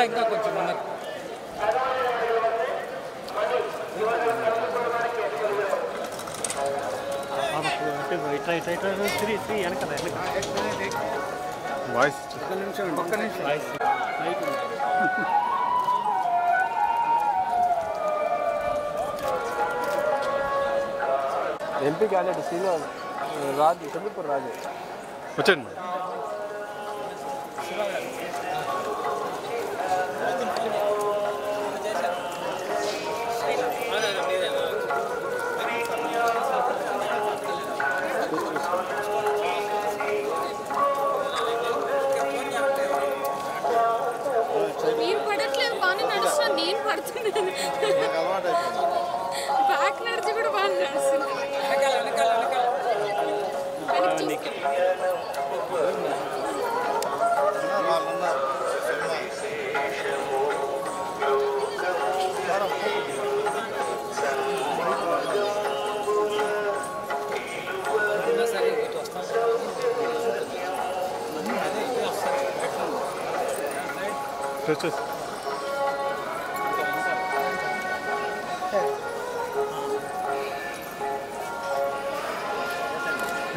ఇంకా కొంచెం ముందుకు వాయిస్ ఎంపీ క్యాండిడేట్ సీనియర్ రాజు చంద్రపూర్ రాజు వచ్చండి. మీరు పడట్లేదు, బాగానే నడుస్తున్నాను. నేను పడుతున్నాను. బ్యాక్ నడిచి కూడా బాగా నడుస్తుంది.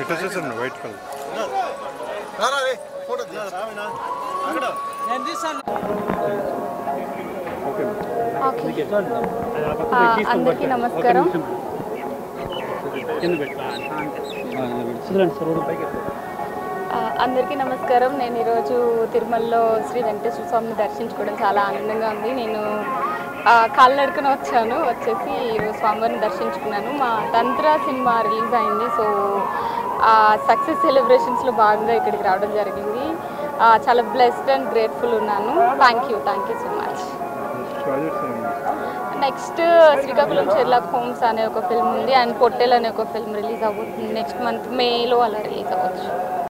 ఇట్లా వచ్చేసండి వైట్ కలర్. అందరికీ నమస్కారం. అందరికీ నమస్కారం. నేను ఈరోజు తిరుమలలో శ్రీ వెంకటేశ్వర స్వామిని దర్శించుకోవడం చాలా ఆనందంగా ఉంది. నేను కాలినడకన వచ్చేసి ఈరోజు స్వామివారిని దర్శించుకున్నాను. మా తంత్ర సినిమా రిలీజ్ అయింది. సో సక్సెస్ సెలబ్రేషన్స్లో భాగంగా ఇక్కడికి రావడం జరిగింది. చాలా బ్లెస్డ్ అండ్ గ్రేట్ఫుల్ ఉన్నాను. Thank you so much. Next Srikakulam Sherlock Holmes అనే ఒక ఫిల్మ్ ఉంది అండ్ పొట్టెల్ అనే ఒక ఫిల్మ్ రిలీజ్ అవ్వబోతుంది. నెక్స్ట్ మంత్ మేలో అలా రిలీజ్ అవ్వచ్చు.